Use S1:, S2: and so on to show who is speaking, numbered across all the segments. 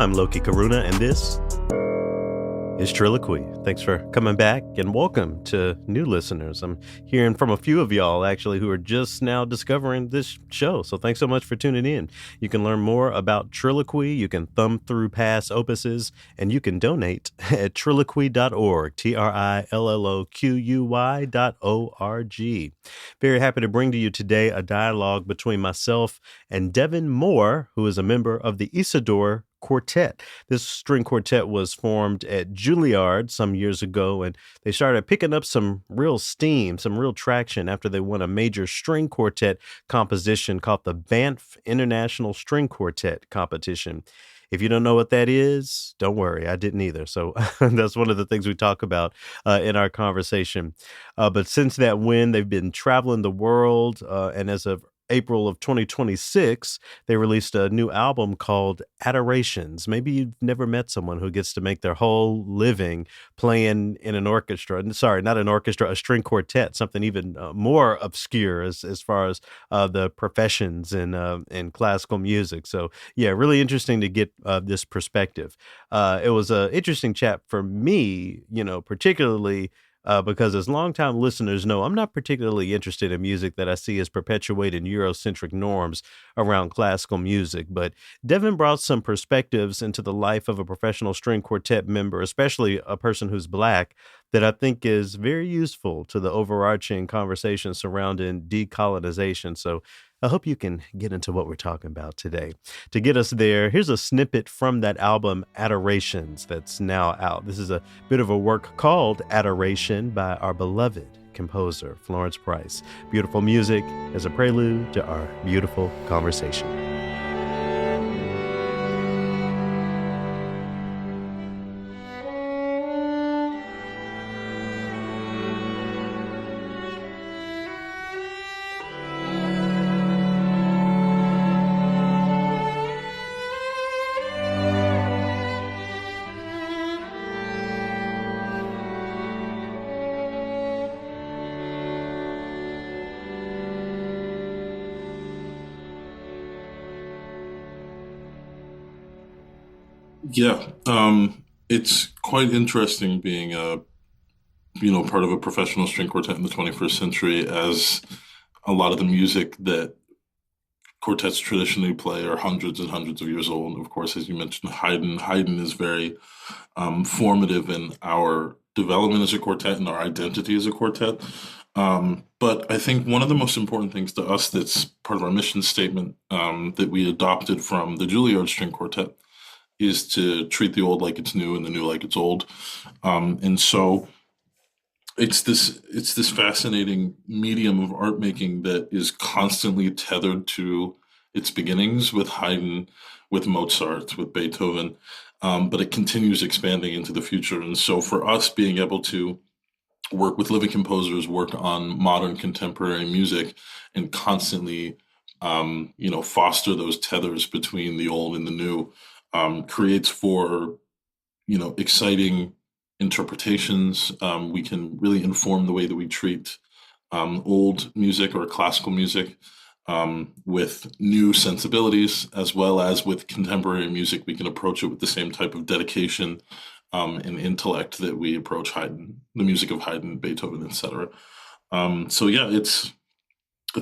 S1: I'm Loki Karuna, and this is TRILLOQUY. Thanks for coming back, and welcome to new listeners. I'm hearing from a few of y'all, actually, who are just now discovering this show, so thanks so much for tuning in. You can learn more about TRILLOQUY, you can thumb through past opuses, and you can donate at TRILLOQUY.org, TRILLOQUY.org. Very happy to bring to you today a dialogue between myself and Devin Moore, who is a member of the Isidore Quartet. This string quartet was formed at Juilliard some years ago, and they started picking up some real steam, some real traction after they won a major string quartet composition called the Banff International String Quartet Competition. If you don't know what that is, don't worry, I didn't either. So that's one of the things we talk about in our conversation. But since that win, they've been traveling the world, and as of April of 2026, they released a new album called Adorations. Maybe you've never met someone who gets to make their whole living playing in an orchestra. Sorry, not an orchestra, a string quartet, something even more obscure as far as the professions in classical music. So yeah, really interesting to get this perspective. It was an interesting chat for me, particularly because as longtime listeners know, I'm not particularly interested in music that I see as perpetuating Eurocentric norms around classical music. But Devin brought some perspectives into the life of a professional string quartet member, especially a person who's Black, that I think is very useful to the overarching conversation surrounding decolonization. So I hope you can get into what we're talking about today. To get us there, here's a snippet from that album, Adorations, that's now out. This is a bit of a work called Adoration by our beloved composer, Florence Price. Beautiful music as a prelude to our beautiful conversation.
S2: Yeah, it's quite interesting being part of a professional string quartet in the 21st century, as a lot of the music that quartets traditionally play are hundreds and hundreds of years old. Of course, as you mentioned, Haydn is very formative in our development as a quartet and our identity as a quartet. But I think one of the most important things to us that's part of our mission statement that we adopted from the Juilliard String Quartet is to treat the old like it's new and the new like it's old. And so it's this fascinating medium of art making that is constantly tethered to its beginnings with Haydn, with Mozart, with Beethoven, but it continues expanding into the future. And so for us, being able to work with living composers, work on modern contemporary music, and constantly foster those tethers between the old and the new, creates for, exciting interpretations. We can really inform the way that we treat old music or classical music with new sensibilities, as well as with contemporary music. We can approach it with the same type of dedication and intellect that we approach Haydn, the music of Haydn, Beethoven, etc. So yeah, it's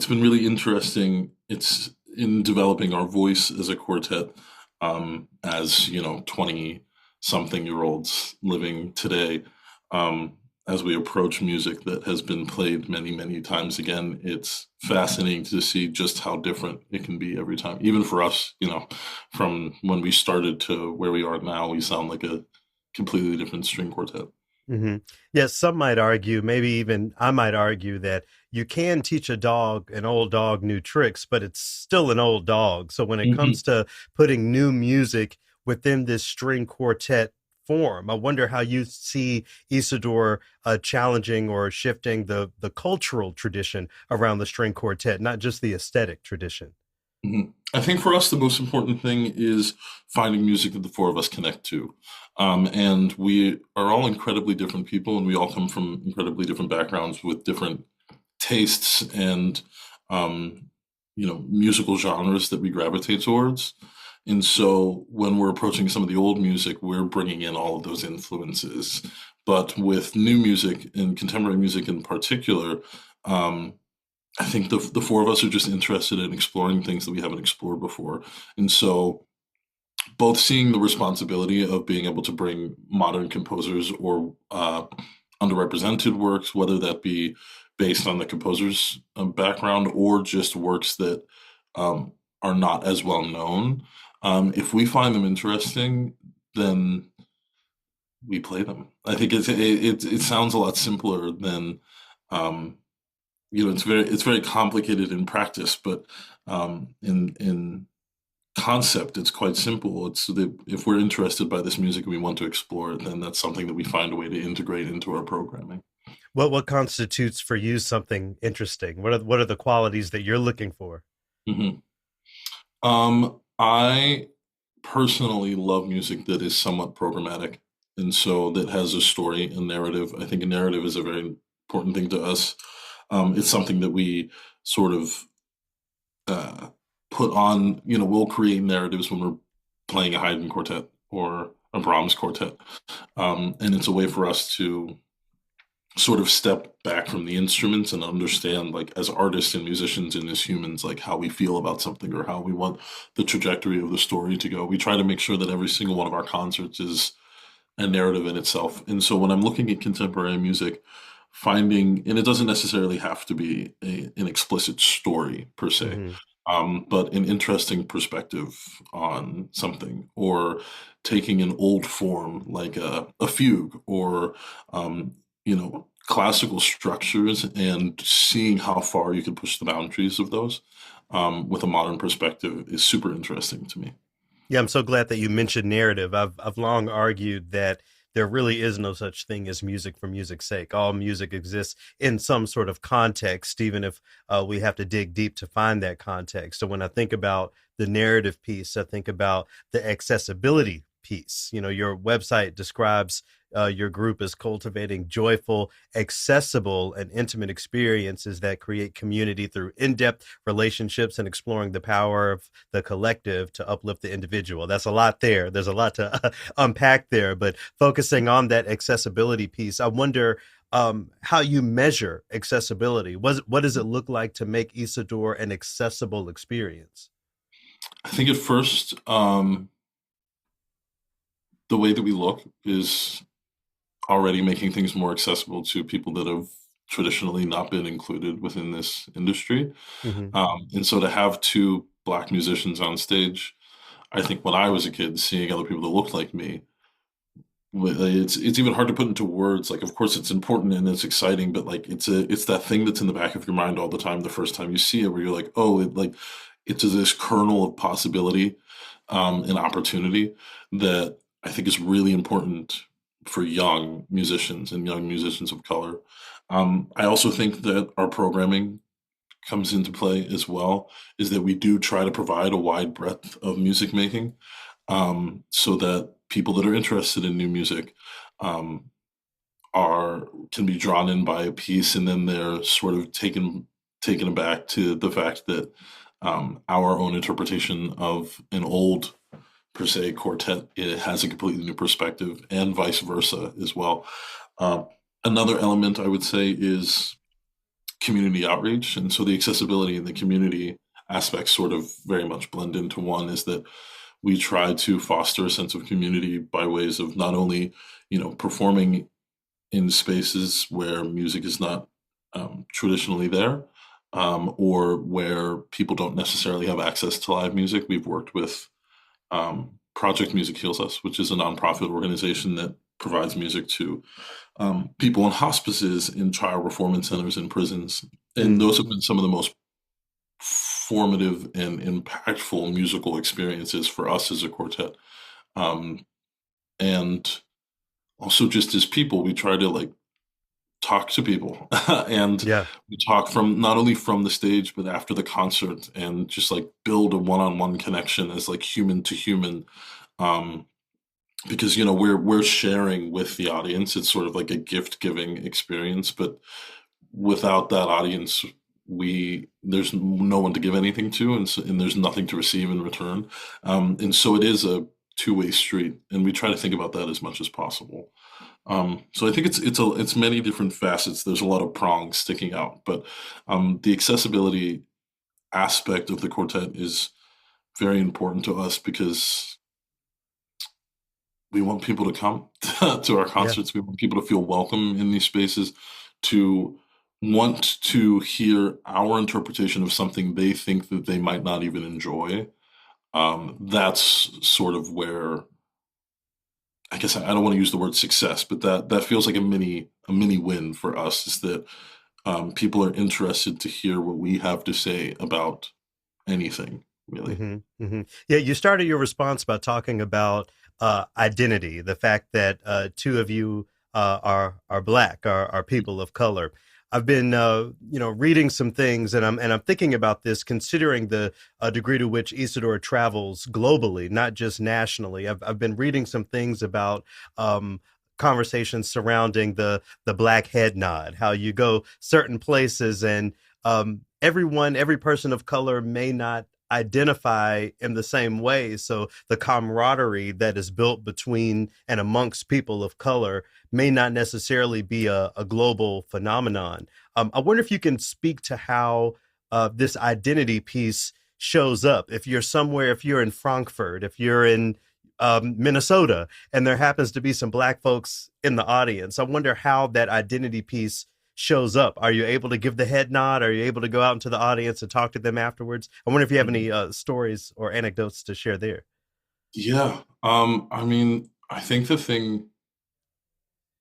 S2: been really interesting. It's in developing our voice as a quartet, as 20-something-year-olds living today, as we approach music that has been played many, many times again. It's fascinating to see just how different it can be every time. Even for us, from when we started to where we are now, we sound like a completely different string quartet.
S1: Mm-hmm. Yes, some might argue, maybe even I might argue, that you can teach an old dog, new tricks, but it's still an old dog. So when it comes to putting new music within this string quartet form, I wonder how you see Isidore challenging or shifting the cultural tradition around the string quartet, not just the aesthetic tradition.
S2: Mm-hmm. I think for us, the most important thing is finding music that the four of us connect to. And we are all incredibly different people, and we all come from incredibly different backgrounds with different tastes and, musical genres that we gravitate towards. And so when we're approaching some of the old music, we're bringing in all of those influences. But with new music and contemporary music in particular, um, I think the four of us are just interested in exploring things that we haven't explored before. And so both seeing the responsibility of being able to bring modern composers or underrepresented works, whether that be based on the composer's background or just works that um, are not as well known. If we find them interesting, then we play them. I think it sounds a lot simpler than um, it's very complicated in practice, but in concept, it's quite simple. It's that if we're interested by this music and we want to explore it, then that's something that we find a way to integrate into our programming.
S1: What constitutes for you something interesting? What are the qualities that you're looking for?
S2: Hmm. I personally love music that is somewhat programmatic, and so that has a story, a narrative. I think a narrative is a very important thing to us. It's something that we sort of uh, put on. We'll create narratives when we're playing a Haydn quartet or a Brahms quartet, and it's a way for us to sort of step back from the instruments and understand, like, as artists and musicians and as humans, like how we feel about something or how we want the trajectory of the story to go. We try to make sure that every single one of our concerts is a narrative in itself. And so when I'm looking at contemporary music, finding, and it doesn't necessarily have to be an explicit story per se,
S1: Hmm.
S2: but an interesting perspective on something, or taking an old form like a fugue or classical structures and seeing how far you can push the boundaries of those with a modern perspective is super interesting to me.
S1: Yeah, I'm so glad that you mentioned narrative. I've long argued that there really is no such thing as music for music's sake. All music exists in some sort of context, even if we have to dig deep to find that context. So when I think about the narrative piece, I think about the accessibility piece. You know, your website describes your group as cultivating joyful, accessible, and intimate experiences that create community through in-depth relationships and exploring the power of the collective to uplift the individual. That's a lot there. There's a lot to unpack there, but focusing on that accessibility piece, I wonder how you measure accessibility. What does it look like to make Isidore an accessible experience?
S2: I think at first, the way that we look is already making things more accessible to people that have traditionally not been included within this industry.
S1: Hmm.
S2: And so to have two Black musicians on stage, I think when I was a kid, seeing other people that looked like me, it's even hard to put into words. Like, of course, it's important and it's exciting, but like it's that thing that's in the back of your mind all the time. The first time you see it, where you're like, oh, it's this kernel of possibility and opportunity that I think is really important for young musicians and young musicians of color. I also think that our programming comes into play as well, is that we do try to provide a wide breadth of music making, so that people that are interested in new music um, are can be drawn in by a piece, and then they're sort of taken aback to the fact that our own interpretation of an old per se quartet, it has a completely new perspective, and vice versa as well. Uh, Another element I would say is community outreach, and so the accessibility and the community aspects sort of very much blend into one. Is that we try to foster a sense of community by ways of not only performing in spaces where music is not traditionally there, or where people don't necessarily have access to live music. We've worked with Project Music Heals Us, which is a nonprofit organization that provides music to people in hospices, in child reform centers, in prisons. And
S1: Mm.
S2: those have been some of the most formative and impactful musical experiences for us as a quartet. Um, and also, just as people, we try to like talk to people and
S1: Yeah.
S2: we talk from not only from the stage but after the concert, and just like build a one-on-one connection as like human to human, um, because we're sharing with the audience. It's sort of like a gift giving experience, but without that audience, there's no one to give anything to, and there's nothing to receive in return. And so it is a two-way street, and we try to think about that as much as possible. So I think it's many different facets. There's a lot of prongs sticking out, but the accessibility aspect of the quartet is very important to us because we want people to come to our
S1: Yeah.
S2: concerts. We want people to feel welcome in these spaces, to want to hear our interpretation of something they think that they might not even enjoy. That's sort of where, I guess I don't want to use the word success, but that feels like a mini win for us, is that people are interested to hear what we have to say about anything, really.
S1: Yeah, you started your response by talking about identity, the fact that two of you are black, are people of color. I've been reading some things, and I'm thinking about this, considering the degree to which Isidore travels globally, not just nationally. I've been reading some things about conversations surrounding the black head nod, how you go certain places and every person of color may not identify in the same way. So the camaraderie that is built between and amongst people of color may not necessarily be a global phenomenon. I wonder if you can speak to how this identity piece shows up. If you're somewhere, if you're in Frankfurt, if you're in Minnesota, and there happens to be some black folks in the audience, I wonder how that identity piece shows up. Are you able to give the head nod? Are you able to go out into the audience and talk to them afterwards? I wonder if you have any stories or anecdotes to share there.
S2: Yeah. I mean, I think the thing,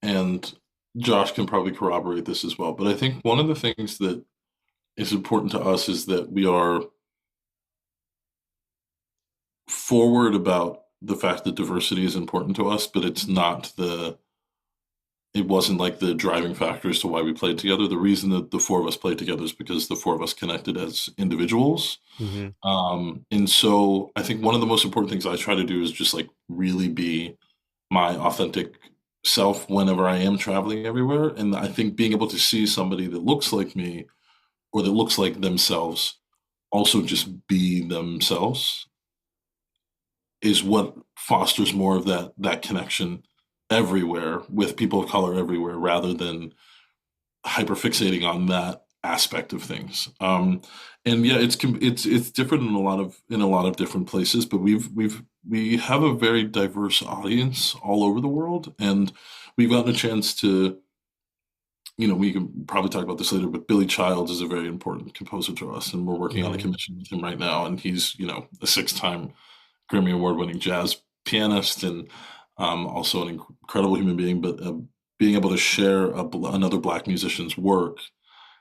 S2: and Josh can probably corroborate this as well, but I think one of the things that is important to us is that we are forward about the fact that diversity is important to us, but it wasn't like the driving factor as to why we played together. The reason that the four of us played together is because the four of us connected as individuals.
S1: Hmm.
S2: And so I think one of the most important things I try to do is just like really be my authentic self whenever I am traveling everywhere. And I think being able to see somebody that looks like me or that looks like themselves also just be themselves is what fosters more of that connection everywhere with people of color everywhere, rather than hyperfixating on that aspect of things. And yeah, it's different in a lot of different places, but we have a very diverse audience all over the world, and we've gotten a chance to, we can probably talk about this later, but Billy Childs is a very important composer to us, and we're working on a
S1: Hmm.
S2: commission with him right now, and he's, a six-time Grammy Award-winning jazz pianist, and also an incredible human being. But being able to share another Black musician's work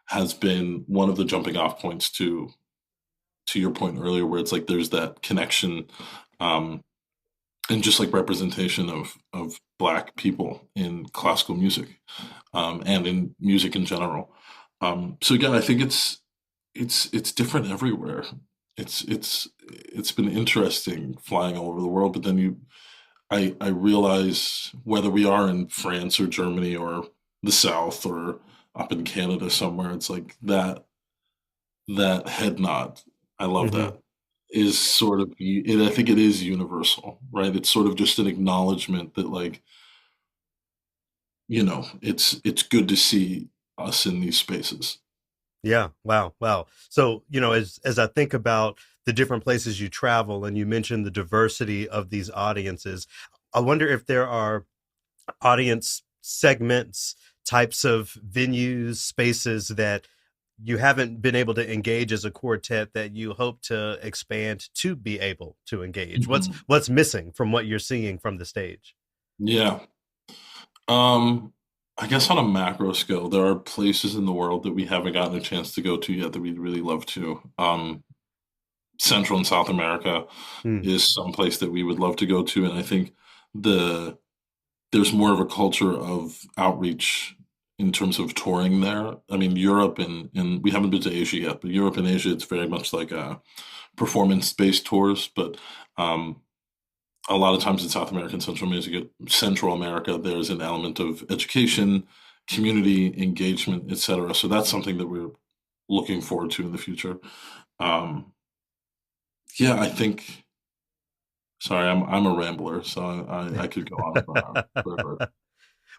S2: has been one of the jumping off points to your point earlier, where it's like there's that connection, um, and just like representation of Black people in classical music, and in music in general. So again, I think it's different everywhere. It's been interesting flying all over the world, but then I realize, whether we are in France or Germany or the South or up in Canada somewhere, it's like that head nod. I love
S1: Hmm.
S2: that, is sort of, and I think it is universal, right? It's sort of just an acknowledgement that, like, it's good to see us in these spaces.
S1: Yeah. Wow. Wow. So, as I think about the different places you travel and you mentioned the diversity of these audiences, I wonder if there are audience segments, types of venues, spaces that you haven't been able to engage as a quartet that you hope to expand to be able to engage.
S2: Mhm.
S1: What's missing from what you're seeing from the stage?
S2: Yeah. Um, I guess on a macro scale, there are places in the world that we haven't gotten a chance to go to yet that we'd really love to. Central and South America
S1: Mm.
S2: is some place that we would love to go to, and I think the there's more of a culture of outreach in terms of touring there. I mean, Europe and we haven't been to Asia yet, but Europe and Asia, it's very much like a performance-based tours. But um, a lot of times in South America and Central America, there's an element of education, community engagement, etc. So that's something that we're looking forward to in the future. Um, yeah, I think. Sorry, I'm a rambler, so I could go on forever.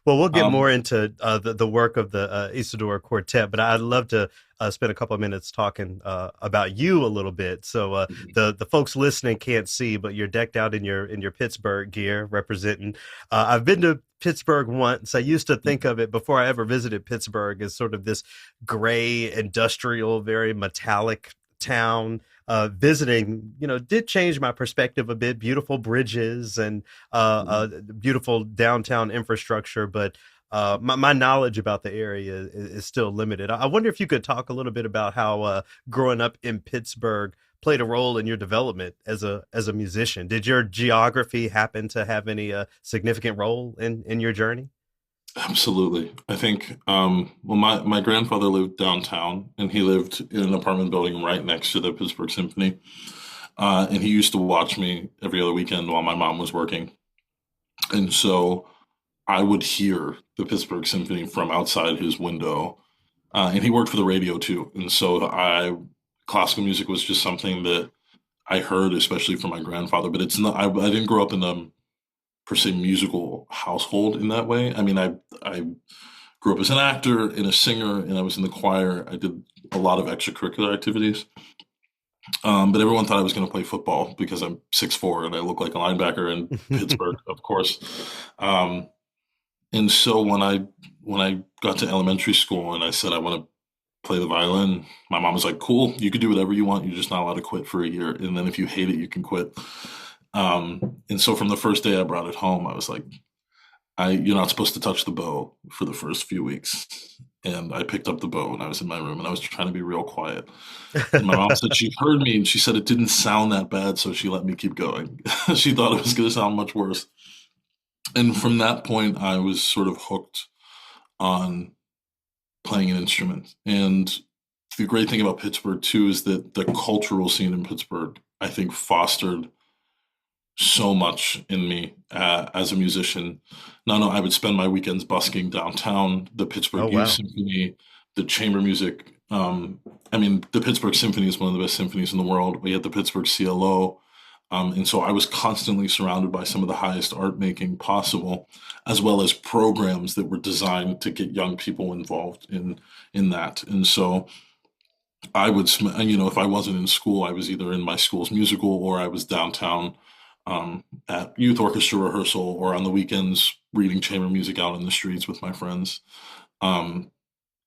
S1: Well, we'll get
S2: Um,
S1: more into the work of the Isidore Quartet, but I'd love to spend a couple of minutes talking about you a little bit. So the folks listening can't see, but you're decked out in your Pittsburgh gear, representing. I've been to Pittsburgh once. I used to think of it before I ever visited Pittsburgh as sort of this gray, industrial, very metallic town. Visiting, did change my perspective a bit. Beautiful bridges and beautiful downtown infrastructure, but my knowledge about the area is still limited. I wonder if you could talk a little bit about how growing up in Pittsburgh played a role in your development as a musician. Did your geography happen to have any significant role in your journey?
S2: Absolutely. I think, well, my grandfather lived downtown, and he lived in an apartment building right next to the Pittsburgh Symphony. And he used to watch me every other weekend while my mom was working. And so I would hear the Pittsburgh Symphony from outside his window. And he worked for the radio too. And so classical music was just something that I heard, especially from my grandfather. But it's not, I didn't grow up in a per se musical household in that way. I mean, I grew up as an actor and a singer, and I was in the choir. I did a lot of extracurricular activities. But everyone thought I was going to play football because I'm 6'4" and I look like a linebacker in Pittsburgh, of course. Um, and so when I got to elementary school and I said I want to play the violin, my mom was like, "Cool, you could do whatever you want. You're just not allowed to quit for a year, and then if you hate it, you can quit." And so from the first day I brought it home, I was like, you're not supposed to touch the bow for the first few weeks. And I picked up the bow and I was in my room and I was trying to be real quiet. And my mom said she heard me and she said it didn't sound that bad, so she let me keep going. She thought it was going to sound much worse. And from that point, I was sort of hooked on playing an instrument. And the great thing about Pittsburgh, too, is that the cultural scene in Pittsburgh, I think, fostered so much in me as a musician. No, I would spend my weekends busking downtown, the
S1: Oh,
S2: Pittsburgh Youth
S1: wow.
S2: Symphony, the chamber music. I mean, the Pittsburgh Symphony is one of the best symphonies in the world. We had the Pittsburgh CLO. And so I was constantly surrounded by some of the highest art making possible, as well as programs that were designed to get young people involved in that. And so if I wasn't in school, I was either in my school's musical or I was downtown at youth orchestra rehearsal or on the weekends reading chamber music out in the streets with my friends. Um,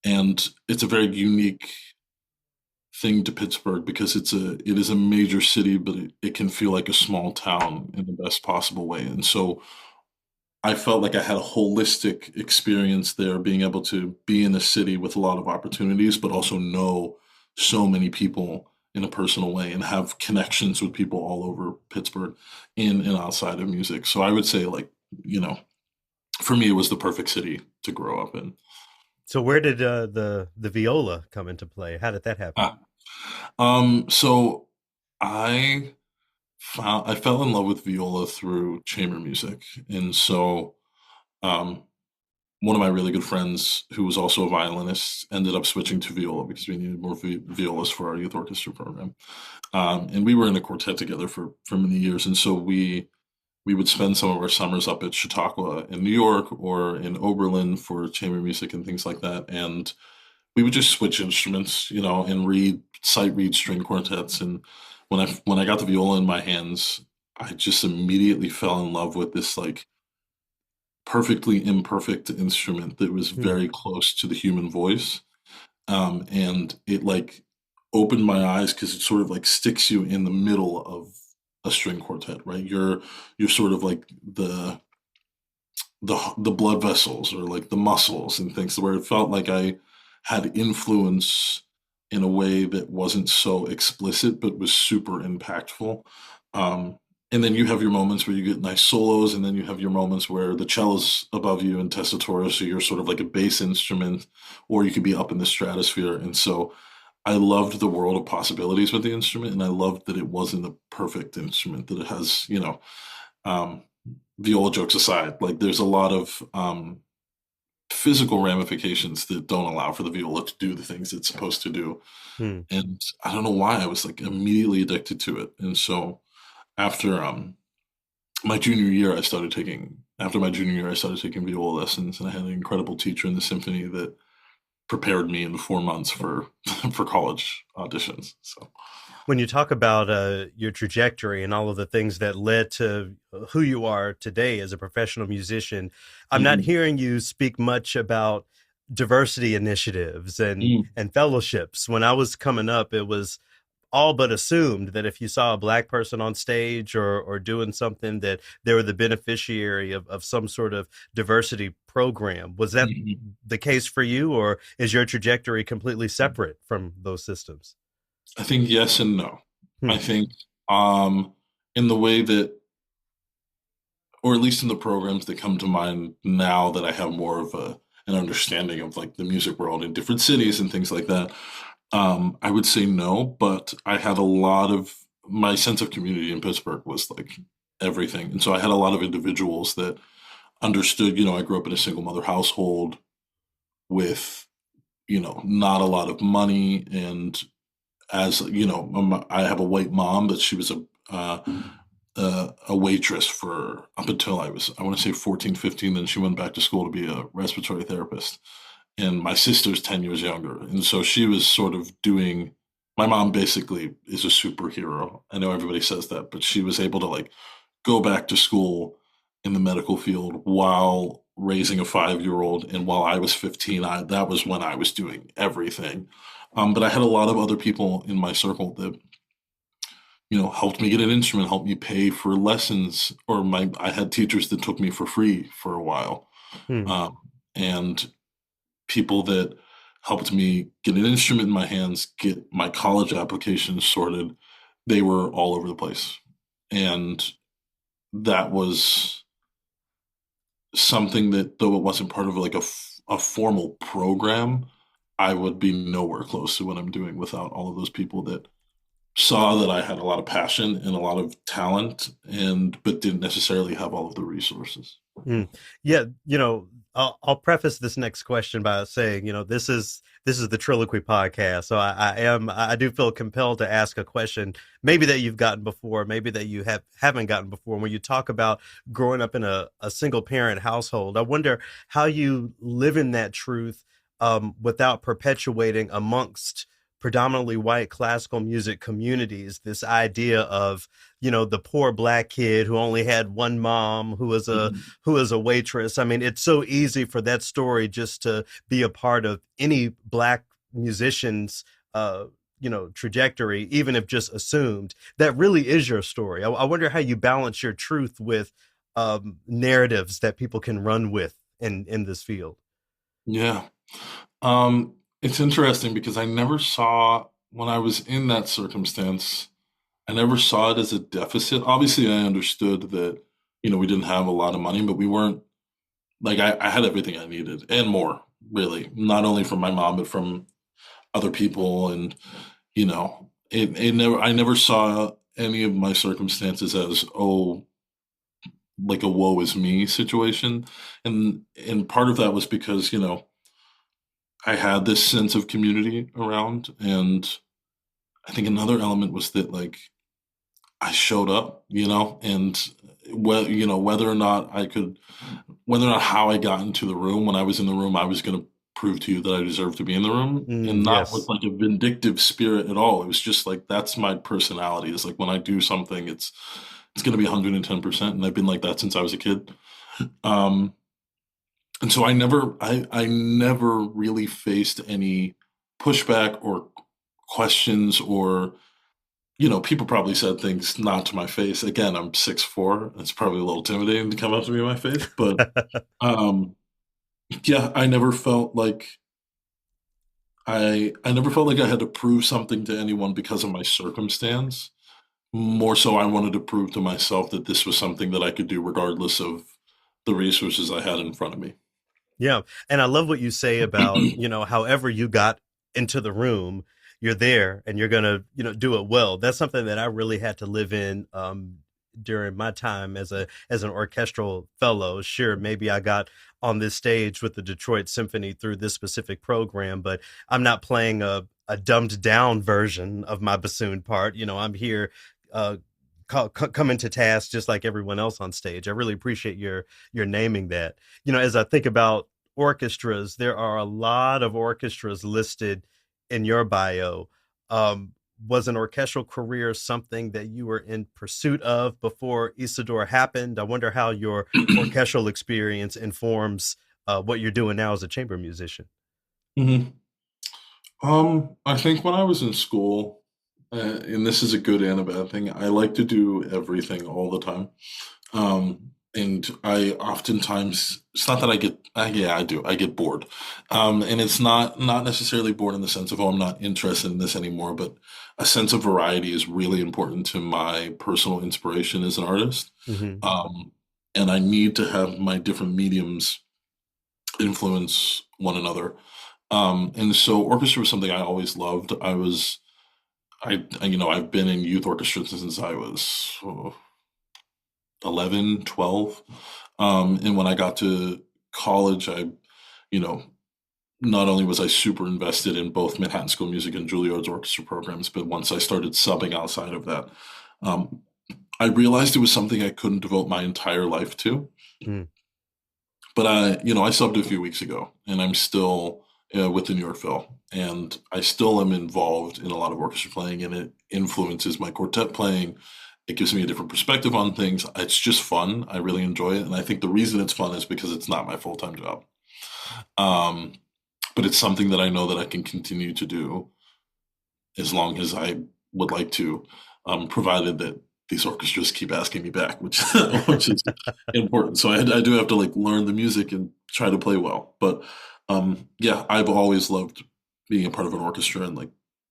S2: and it's a very unique thing to Pittsburgh because it is a major city, but it can feel like a small town in the best possible way. And so I felt like I had a holistic experience there, being able to be in a city with a lot of opportunities, but also know so many people in a personal way and have connections with people all over Pittsburgh in and outside of music. So I would say, like, you know, for me, it was the perfect city to grow up in.
S1: So where did the viola come into play? How did that happen?
S2: Ah, so I I fell in love with viola through chamber music, and so um, one of my really good friends, who was also a violinist, ended up switching to viola because we needed more violas for our youth orchestra program. And we were in a quartet together for many years, and so we would spend some of our summers up at Chautauqua in New York or in Oberlin for chamber music and things like that. And we would just switch instruments, and sight read string quartets. And when I got the viola in my hands, I just immediately fell in love with this like perfectly imperfect instrument that was
S1: Hmm.
S2: very close to the human voice. And it like opened my eyes because it sort of like sticks you in the middle of a string quartet, right? You're sort of like the blood vessels or like the muscles and things where it felt like I had influence in a way that wasn't so explicit but was super impactful. Um, and then you have your moments where you get nice solos, and then you have your moments where the cello's above you and tessitura, so you're sort of like a bass instrument, or you could be up in the stratosphere. And so I loved the world of possibilities with the instrument, and I loved that it wasn't a perfect instrument, that it has, um, viola jokes aside, like there's a lot of physical ramifications that don't allow for the viola to do the things it's supposed to do.
S1: Hmm.
S2: And I don't know why I was like immediately addicted to it. And so after my junior year, after my junior year, I started taking viola lessons, and I had an incredible teacher in the symphony that prepared me in 4 months for for college auditions. So,
S1: When you talk about your trajectory and all of the things that led to who you are today as a professional musician, I'm not
S2: mhm,
S1: hearing you speak much about diversity initiatives
S2: mm,
S1: and fellowships. When I was coming up, it was all but assumed that if you saw a black person on stage or doing something, that they were the beneficiary of some sort of diversity program. Was that
S2: mhm.
S1: the case for you, or is your trajectory completely separate from those systems?
S2: I think yes and no. I
S1: Hmm.
S2: think in the way that, or at least in the programs that come to mind now that I have more of an understanding of like the music world in different cities and things like that, I would say no, but I had a lot of my sense of community in Pittsburgh was like everything. And so I had a lot of individuals that understood, I grew up in a single mother household with, not a lot of money. And as I have a white mom, but she was a waitress for up until I want to say 14, 15. Then she went back to school to be a respiratory therapist. And my sister's 10 years younger. And so she was sort of doing, my mom basically is a superhero. I know everybody says that, but she was able to like go back to school in the medical field while raising a 5-year old. And while I was 15, that was when I was doing everything. But I had a lot of other people in my circle that helped me get an instrument, helped me pay for lessons, or I had teachers that took me for free for a while,
S1: Hmm.
S2: and people that helped me get an instrument in my hands, get my college application sorted. They were all over the place, and that was something that, though it wasn't part of like a formal program, I would be nowhere close to what I'm doing without all of those people that saw that I had a lot of passion and a lot of talent, and but didn't necessarily have all of the resources.
S1: Mm. Yeah, I'll preface this next question by saying, this is the Triloquy podcast, so I do feel compelled to ask a question, maybe that you've gotten before, maybe that you haven't gotten before. When you talk about growing up in a single parent household, I wonder how you live in that truth without perpetuating amongst predominantly white classical music communities this idea of the poor black kid who only had one mom
S2: Mhm.
S1: who is a waitress. I mean, it's so easy for that story just to be a part of any black musician's trajectory, even if just assumed. That really is your story. I wonder how you balance your truth with narratives that people can run with in this field.
S2: Yeah. It's interesting because I never saw, when I was in that circumstance, I never saw it as a deficit. Obviously, I understood that, we didn't have a lot of money, but we weren't like I had everything I needed and more, really, not only from my mom, but from other people. And, I never saw any of my circumstances as, oh, like a woe is me situation. And part of that was because, I had this sense of community around. And I think another element was that like I showed up, and whether or not whether or not how I got into the room, when I was in the room, I was going to prove to you that I deserve to be in the room, and not with
S1: Yes.
S2: like a vindictive spirit at all. It was just like, that's my personality. It's like when I do something, it's going to be 110%. And I've been like that since I was a kid. Um, and so I never really faced any pushback or questions, or people probably said things not to my face. Again, I'm 6'4". It's probably a little intimidating to come up to me in my face, but um, yeah, I never felt like I had to prove something to anyone because of my circumstance. More so, I wanted to prove to myself that this was something that I could do regardless of the resources I had in front of me.
S1: Yeah. And I love what you say about, however you got into the room, you're there and you're going to, do it well. That's something that I really had to live in during my time as an orchestral fellow. Sure, maybe I got on this stage with the Detroit Symphony through this specific program, but I'm not playing a dumbed down version of my bassoon part. I'm here uh, coming to task just like everyone else on stage. I really appreciate your naming that. As I think about orchestras, there are a lot of orchestras listed in your bio. Um, was an orchestral career something that you were in pursuit of before Isidore happened? I wonder how your orchestral experience informs what you're doing now as a chamber musician.
S2: Mhm. I think when I was in school, and this is a good and a bad thing, I like to do everything all the time. And I oftentimes, it's not that yeah, I do, I get bored. And it's not necessarily bored in the sense of, oh, I'm not interested in this anymore, but a sense of variety is really important to my personal inspiration as an artist.
S1: Mm-hmm.
S2: Um, and I need to have my different mediums influence one another. And so orchestra was something I always loved. I've been in youth orchestra since I was 11, 12. And when I got to college, you know, not only was I super invested in both Manhattan School of Music and Juilliard's orchestra programs, but once I started subbing outside of that, um, I realized it was something I couldn't devote my entire life to.
S1: Mm.
S2: But I subbed a few weeks ago, and I'm still with the New York Phil, and I still am involved in a lot of orchestra playing, and it influences my quartet playing. It gives me a different perspective on things. It's just fun. I really enjoy it, and I think the reason it's fun is because it's not my full-time job. Um, but it's something that I know that I can continue to do as long as I would like to, provided that these orchestras keep asking me back, which which is important. So I do have to like learn the music and try to play well. But yeah, I've always loved being a part of an orchestra and like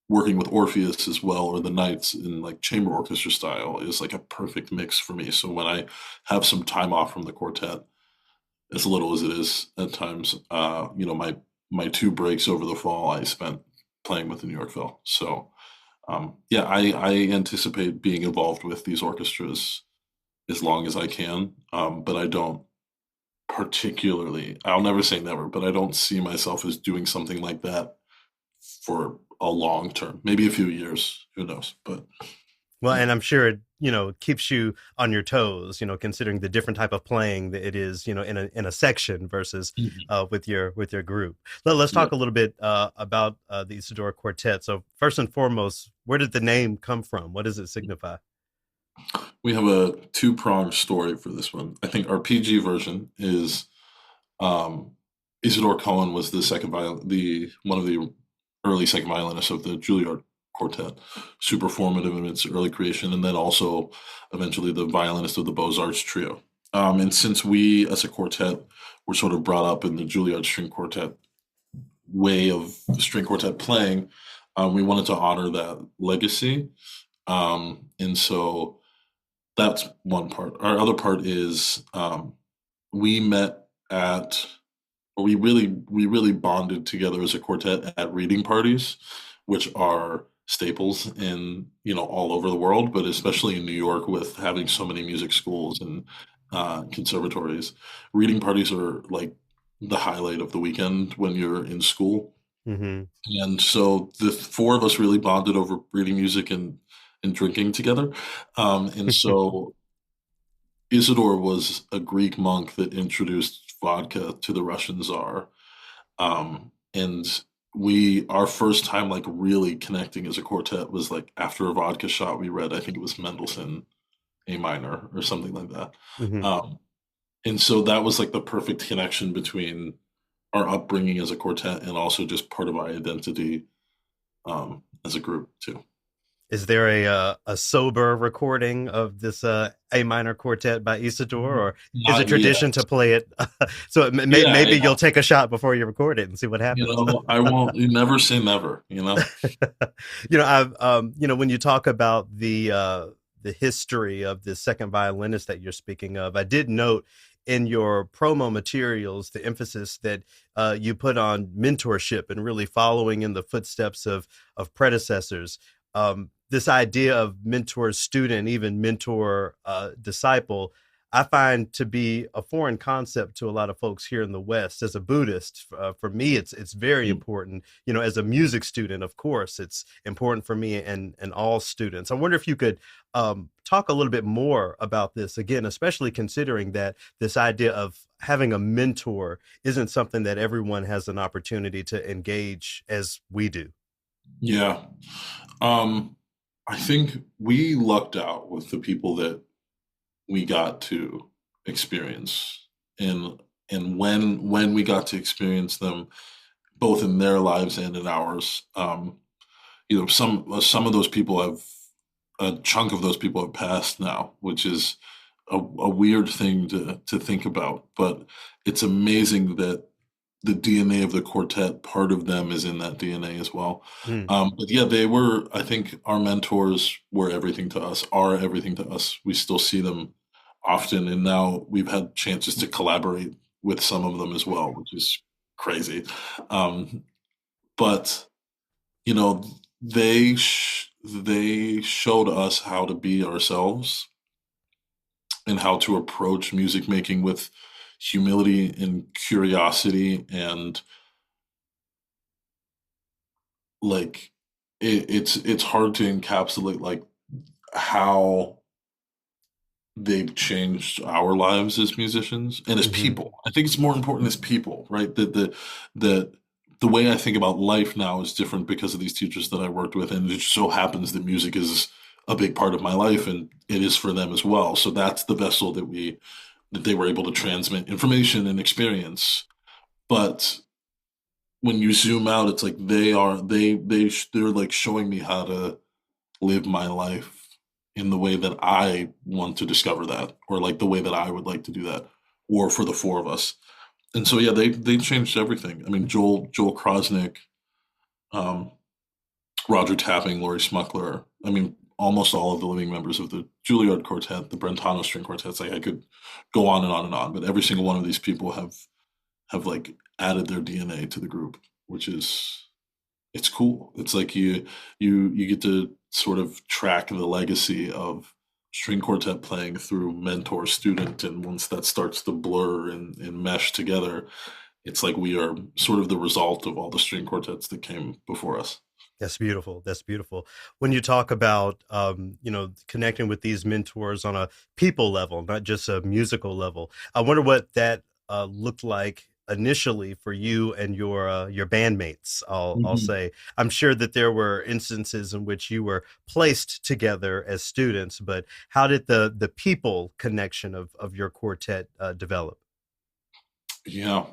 S2: working with Orpheus as well, or the Knights in like chamber orchestra style is like a perfect mix for me. So when I have some time off from the quartet, as little as it is at times, my two breaks over the fall I spent playing with the New York Phil. So yeah, I anticipate being involved with these orchestras as long as I can, but I don't particularly. I'll never say never, but I don't see myself as doing something like that for a long term. Maybe a few years, who knows? But
S1: Well,
S2: yeah.
S1: and I'm sure it, keeps you on your toes, considering the different type of playing that it is, in a section versus
S2: Mhm.
S1: with your group. Let's
S2: Yeah.
S1: talk a little bit about the Isidore Quartet. So first and foremost, where did the name come from? What does it signify?
S2: We have a two-pronged story for this one. I think our PG version is um, Isidore Cohen was the the one of the early second violinists of the Juilliard Quartet, super formative in its early creation, and then also eventually the violinist of the Beaux-Arts trio. And since we, as a quartet, were sort of brought up in the Juilliard String Quartet way of string quartet playing, we wanted to honor that legacy. And so that's one part. Our other part is we met at we really bonded together as a quartet at reading parties, which are staples in all over the world, but especially in New York with having so many music schools and conservatories. Reading parties are like the highlight of the weekend when you're in school,
S1: Mm-hmm.
S2: and so the four of us really bonded over reading music and drinking together. And so Isidore was a Greek monk that introduced vodka to the Russian Tsar. And our first time like really connecting as a quartet was like after a vodka shot we read, I think it was Mendelssohn A minor or something like that.
S1: Mm-hmm.
S2: Um, and so that was like the perfect connection between our upbringing as a quartet and also just part of our identity as a group too.
S1: Is there a sober recording of this A minor quartet by Isidore, or is it
S2: Not
S1: tradition
S2: yet.
S1: to play it? So
S2: Yeah,
S1: maybe you'll take a shot before you record it and see what happens.
S2: I won't. You never say never.
S1: I've when you talk about the history of the second violinist that you're speaking of, I did note in your promo materials the emphasis that you put on mentorship and really following in the footsteps of predecessors. this idea of mentor student, even mentor disciple, I find to be a foreign concept to a lot of folks here in the West. As a Buddhist, for me, it's very
S2: Mm.
S1: important. You know, as a music student, of course, it's important for me and all students. I wonder if you could talk a little bit more about this again, especially considering that this idea of having a mentor isn't something that everyone has an opportunity to engage as we do.
S2: Yeah. Um, I think we lucked out with the people that we got to experience, and when we got to experience them both in their lives and in ours. Some of those people have a chunk of those people have passed now, which is a weird thing to think about. But it's amazing that the DNA of the quartet, part of them is in that DNA as well.
S1: Mm.
S2: But yeah, they were, I think our mentors were everything to us, are everything to us. We still see them often. And now we've had chances to collaborate with some of them as well, which is crazy. Um, but, you know, they showed us how to be ourselves and how to approach music making with humility and curiosity, and like it's hard to encapsulate like how they've changed our lives as musicians and as
S1: Hmm.
S2: people. I think it's more important as people, right? The the way I think about life now is different because of these teachers that I worked with, and it just so happens that music is a big part of my life, and it is for them as well. So that's the vessel that they were able to transmit information and experience. But when you zoom out, it's like they're like showing me how to live my life in the way that I want to discover that, or like the way that I would like to do that, or for the four of us. And so yeah, they changed everything. I mean, Joel Krosnick, um, Roger Tapping, Laurie Smuckler. I mean, almost all of the living members of the Juilliard Quartet, the Brentano String Quartets. Like I could go on and on and on, but every single one of these people have like added their DNA to the group, which is it's cool. It's like you get to sort of track the legacy of string quartet playing through mentor student, and once that starts to blur and mesh together, it's like we are sort of the result of all the string quartets that came before us.
S1: That's beautiful. That's beautiful. When you talk about, connecting with these mentors on a people level, not just a musical level, I wonder what that looked like initially for you and your bandmates. I'll
S2: Mhm.
S1: say I'm sure that there were instances in which you were placed together as students, but how did the people connection of your quartet develop?
S2: Yeah.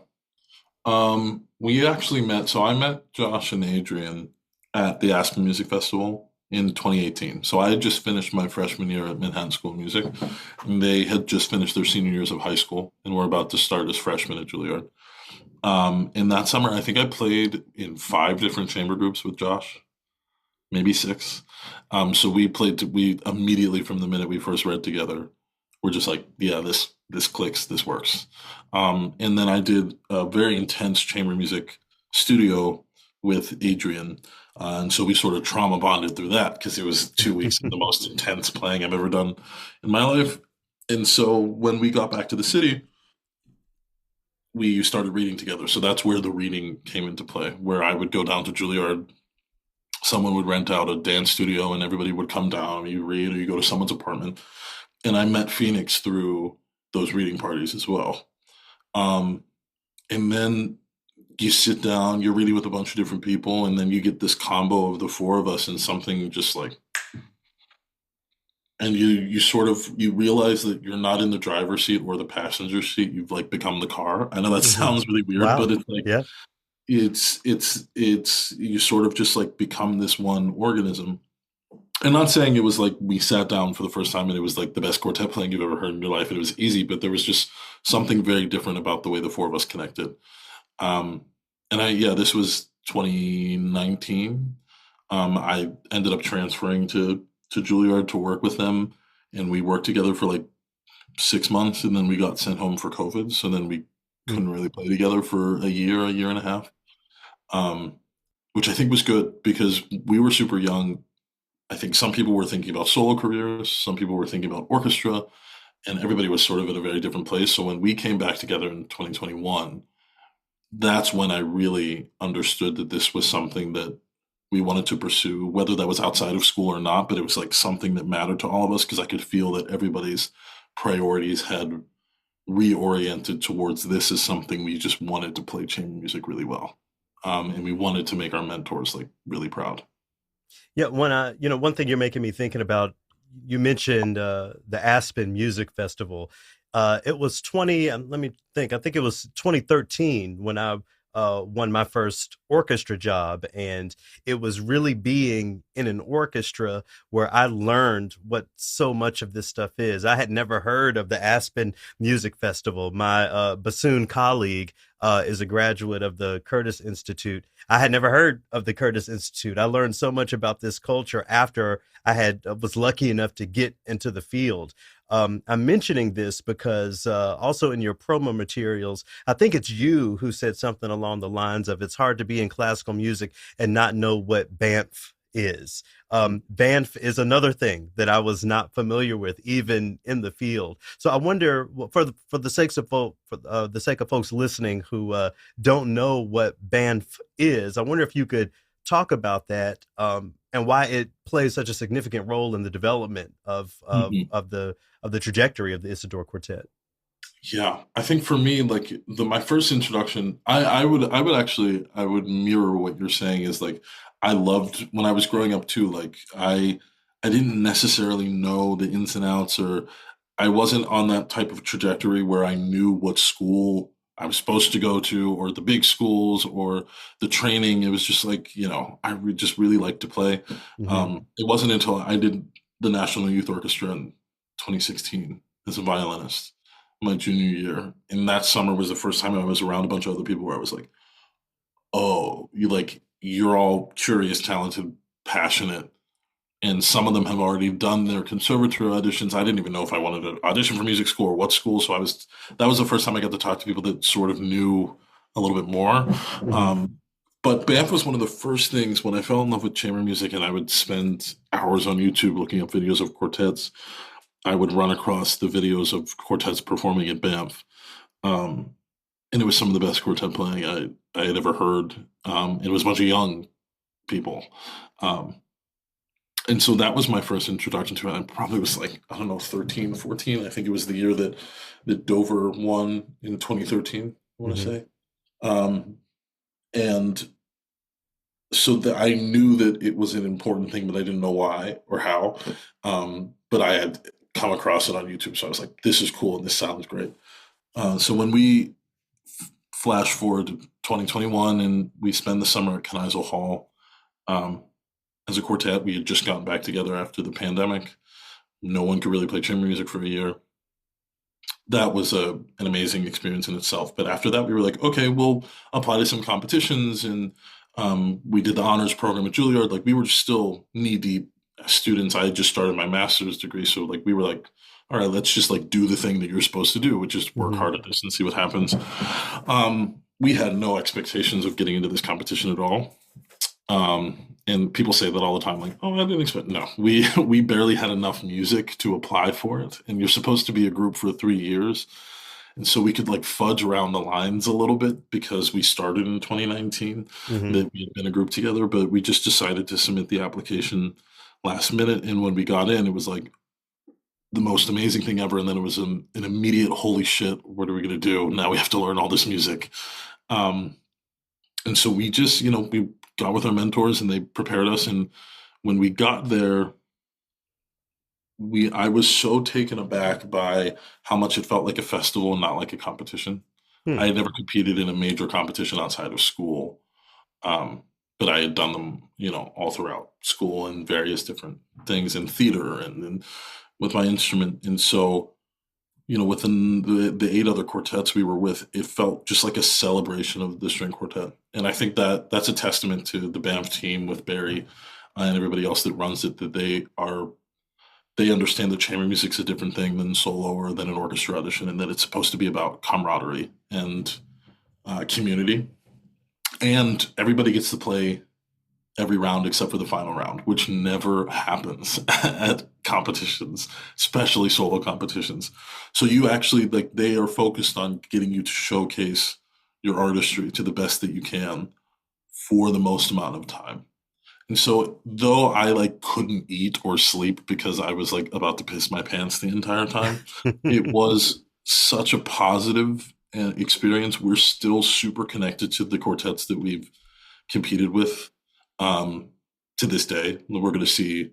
S2: We actually met. So I met Josh and Adrian at the Aspen Music Festival in 2018. So I had just finished my freshman year at Manhattan School of Music, and they had just finished their senior years of high school and were about to start as freshmen at Juilliard. In that summer, I think I played in five different chamber groups with Josh, maybe six. So we immediately from the minute we first read together, we're just like, yeah, this clicks, this works. And then I did a very intense chamber music studio with Adrian. And so we sort of trauma bonded through that because it was 2 weeks of the most intense playing I've ever done in my life. And so when we got back to the city, we started reading together. So that's where the reading came into play, where I would go down to Juilliard, someone would rent out a dance studio and everybody would come down, you read, or you go to someone's apartment. And I met Phoenix through those reading parties as well. Um, and then you sit down, you're reading with a bunch of different people, and then you get this combo of the four of us and something just like, and you sort of you realize that you're not in the driver's seat or the passenger seat. You've like become the car. I know that
S1: Hmm.
S2: sounds really weird, but
S1: Wow.
S2: it's like
S1: Yeah.
S2: it's you sort of just like become this one organism. And not saying it was like we sat down for the first time and it was like the best quartet playing you've ever heard in your life and it was easy, but there was just something very different about the way the four of us connected. Um, and yeah, this was 2019. I ended up transferring to Juilliard to work with them, and we worked together for like 6 months, and then we got sent home for COVID. So then we
S1: Mm.
S2: couldn't really play together for a year and a half, um, which I think was good because we were super young I think some people were thinking about solo careers, some people were thinking about orchestra, and everybody was sort of at a very different place. So when we came back together in 2021, that's when I really understood that this was something that we wanted to pursue, whether that was outside of school or not, but it was like something that mattered to all of us because I could feel that everybody's priorities had reoriented towards this as something we just wanted to play chamber music really well. And we wanted to make our mentors like really proud.
S1: Yeah, one thing you're making me thinking about, you mentioned the Aspen Music Festival. It was 20, let me think, I think it was 2013 when I won my first orchestra job. And it was really being in an orchestra where I learned what so much of this stuff is. I had never heard of the Aspen Music Festival. My bassoon colleague is a graduate of the Curtis Institute. I had never heard of the Curtis Institute. I learned so much about this culture after was lucky enough to get into the field. I'm mentioning this because also in your promo materials, I think it's you who said something along the lines of it's hard to be in classical music and not know what Banff is. Banff is another thing that I was not familiar with, even in the field. So I wonder, for the sake of the sake of folks listening who don't know what Banff is, I wonder if you could talk about that and why it plays such a significant role in the development
S2: Mhm.
S1: of the trajectory of the Isidore Quartet.
S2: Yeah, I think for me, like my first introduction, I would mirror what you're saying is like I loved when I was growing up too. Like I didn't necessarily know the ins and outs, or I wasn't on that type of trajectory where I knew what school I was supposed to go to, or the big schools, or the training. It was just like just really liked to play.
S1: Hmm.
S2: It wasn't until I did the National Youth Orchestra in 2016 as a violinist my junior year. And that summer was the first time I was around a bunch of other people where I was like, oh, you're all curious, talented, passionate. And some of them have already done their conservatory auditions. I didn't even know if I wanted to audition for music school or what school. So that was the first time I got to talk to people that sort of knew a little bit more.
S1: Hmm.
S2: But Banff was one of the first things when I fell in love with chamber music and I would spend hours on YouTube looking up videos of quartets. I would run across the videos of quartets performing at Banff. Um, and it was some of the best quartet playing I had ever heard. It was a bunch of young people. Um, and so that was my first introduction to it. I probably was like, I don't know, 13, 14. I think it was the year that Dover won in 2013, I want to
S1: Hmm.
S2: say. Um, and so that I knew that it was an important thing, but I didn't know why or how. But I had come across it on YouTube. So I was like, this is cool and this sounds great. So when we flash forward to 2021 and we spend the summer at Kneisel Hall, um, as a quartet, we had just gotten back together after the pandemic. No one could really play chamber music for a year. That was an amazing experience in itself. But after that, we were like, okay, we'll apply to some competitions, and we did the honors program at Juilliard. Like we were still knee deep students. I had just started my master's degree, so like we were like, all right, let's just like do the thing that you're supposed to do, which is work
S1: Hmm.
S2: hard at this and see what happens. We had no expectations of getting into this competition at all. And people say that all the time, like, "Oh, I didn't expect." No, we barely had enough music to apply for it, and you're supposed to be a group for 3 years, and so we could like fudge around the lines a little bit because we started in 2019
S1: Hmm.
S2: that we had been a group together, but we just decided to submit the application last minute, and when we got in, it was like the most amazing thing ever, and then it was an immediate holy shit, what are we going to do now? We have to learn all this music. Um, and so we just, we got with our mentors and they prepared us. And when we got there, I was so taken aback by how much it felt like a festival and not like a competition.
S1: Hmm.
S2: I had never competed in a major competition outside of school, um, but I had done them, all throughout school and various different things in theater and with my instrument. And so, within the eight other quartets we were with, it felt just like a celebration of the string quartet. And I think that that's a testament to the Banff team with Barry and everybody else that runs it, that they understand that chamber music's a different thing than solo or than an orchestra audition, and that it's supposed to be about camaraderie and community. And everybody gets to play every round except for the final round, which never happens at competitions, especially solo competitions. So you actually like they are focused on getting you to showcase your artistry to the best that you can for the most amount of time. And so though I like couldn't eat or sleep because I was like about to piss my pants the entire time, it was such a positive experience. We're still super connected to the quartets that we've competed with um, to this day. We're going to see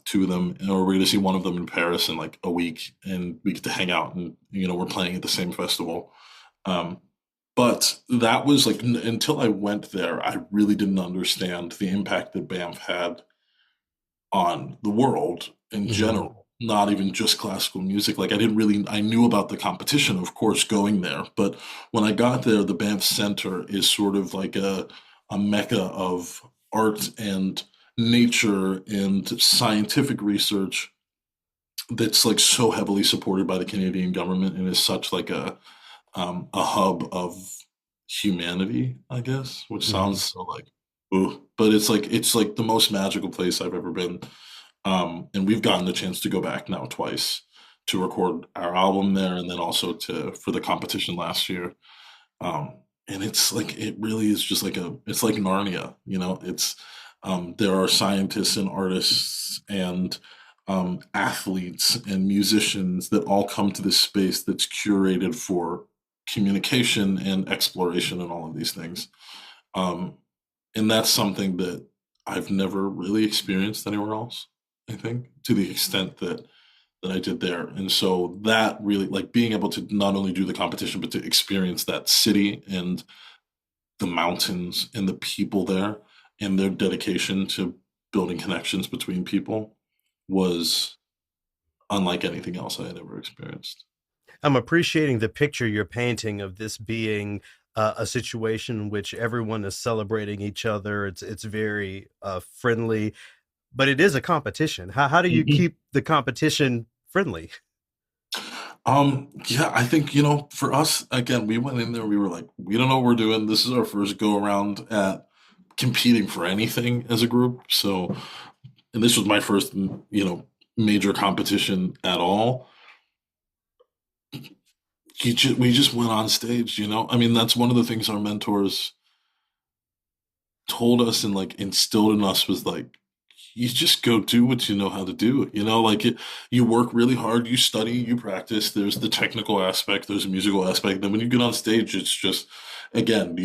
S2: two of them, or we're going to see one of them in Paris in like a week, and we get to hang out and we're playing at the same festival. Um, but that was like until I went there, I really didn't understand the impact that Banff had on the world in
S1: Mhm.
S2: general, not even just classical music. Like I knew about the competition, of course, going there, but when I got there, the Banff Center is sort of like a mecca of art and nature and scientific research that's like so heavily supported by the Canadian government and is such like a hub of humanity, I guess, which sounds
S1: Mhm.
S2: so like ooh, but it's like the most magical place I've ever been. And we've gotten the chance to go back now twice to record our album there, and then also to for the competition last year. And it's like it really is just like it's like Narnia, It's there are scientists and artists and athletes and musicians that all come to this space that's curated for communication and exploration and all of these things. Um, and that's something that I've never really experienced anywhere else, I think, to the extent that I did there. And so that really like being able to not only do the competition, but to experience that city and the mountains and the people there and their dedication to building connections between people was unlike anything else I had ever experienced.
S1: I'm appreciating the picture you're painting of this being a situation in which everyone is celebrating each other. It's very friendly, but it is a competition. How do you
S2: Mhm.
S1: keep the competition friendly?
S2: Yeah, I think, for us, again, we went in there, we were like, we don't know what we're doing. This is our first go around at competing for anything as a group. So, and this was my first, major competition at all. We just went on stage. I mean, that's one of the things our mentors told us and like instilled in us was like, you just go do what you know how to do. You work really hard, you study, you practice. There's the technical aspect, there's a musical aspect. Then when you get on stage, it's just, again,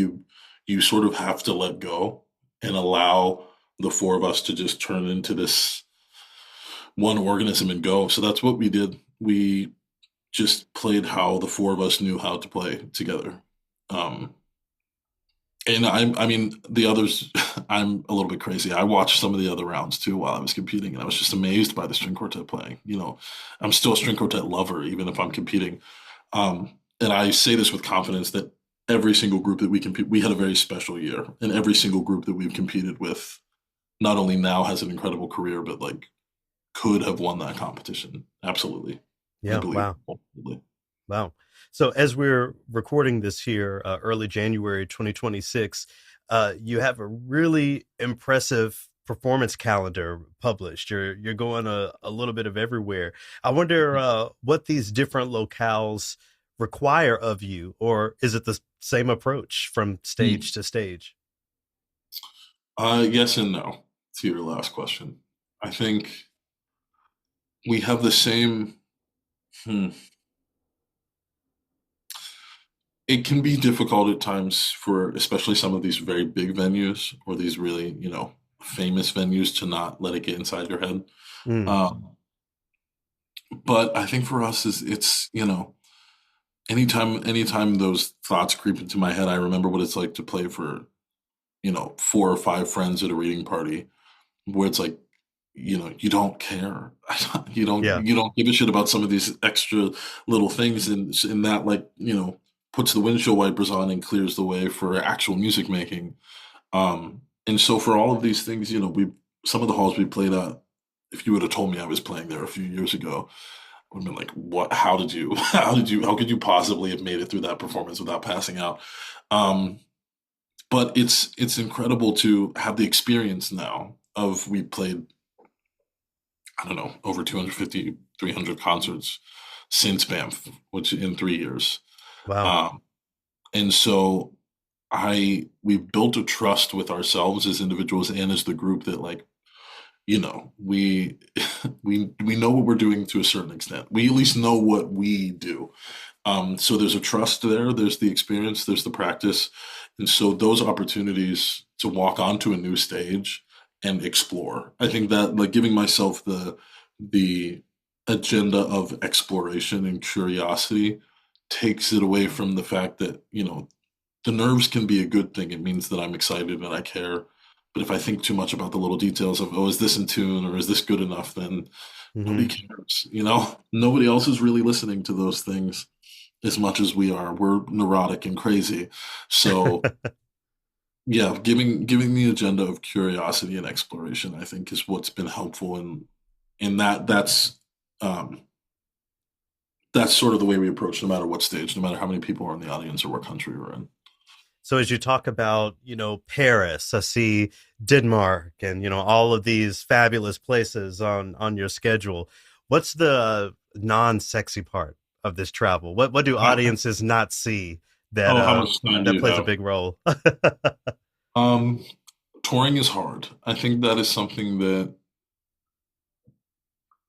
S2: you sort of have to let go and allow the four of us to just turn into this one organism and go. So that's what we did. We just played how the four of us knew how to play together. Um, and I mean, the others, I'm a little bit crazy. I watched some of the other rounds too while I was competing, and I was just amazed by the string quartet playing. I'm still a string quartet lover, even if I'm competing. And I say this with confidence that every single group that we had a very special year, and every single group that we've competed with, not only now has an incredible career, but like could have won that competition. Absolutely, I
S1: Yeah,
S2: believe.
S1: wow.
S2: Absolutely.
S1: Wow. So as we're recording this here, early January 2026, you have a really impressive performance calendar published. You're going a little bit of everywhere. I wonder what these different locales require of you, or is it the same approach from stage
S2: Hmm.
S1: to stage?
S2: Yes and no to your last question. I think we have the same. Hmm, it can be difficult at times for especially some of these very big venues or these really, famous venues to not let it get inside your head.
S1: Mm,
S2: Um, but I think for us is it's, anytime those thoughts creep into my head, I remember what it's like to play for, four or five friends at a reading party where it's like, you don't care. you don't
S1: yeah.
S2: you don't give a shit about some of these extra little things and that like, puts the windshield wipers on and clears the way for actual music making. And so for all of these things, we some of the halls we played at, if you would have told me I was playing there a few years ago, I would have been like, what how did you how could you possibly have made it through that performance without passing out? Um but it's incredible to have the experience now of we played, I don't know, over 250, 300 concerts since Banff, which in 3 years.
S1: Wow.
S2: Um, and so we've built a trust with ourselves as individuals and as the group that like, we we know what we're doing to a certain extent. We at least know what we do. So there's a trust there, there's the experience, there's the practice. And so those opportunities to walk onto a new stage and explore. I think that like giving myself the agenda of exploration and curiosity takes it away from the fact that, the nerves can be a good thing. It means that I'm excited and I care. But if I think too much about the little details of, oh, is this in tune or is this good enough, then nobody
S1: Hmm.
S2: cares. Nobody else is really listening to those things as much as we are. We're neurotic and crazy. So yeah, giving the agenda of curiosity and exploration, I think, is what's been helpful, and um, that's sort of the way we approach no matter what stage, no matter how many people are in the audience or what country we're in.
S1: So as you talk about, Paris, I see Denmark and, all of these fabulous places on your schedule. What's the non-sexy part of this travel? What do audiences not see that
S2: Oh, how much time do
S1: that
S2: you
S1: plays a
S2: have?
S1: big role?
S2: Um, Touring is hard. I think that is something that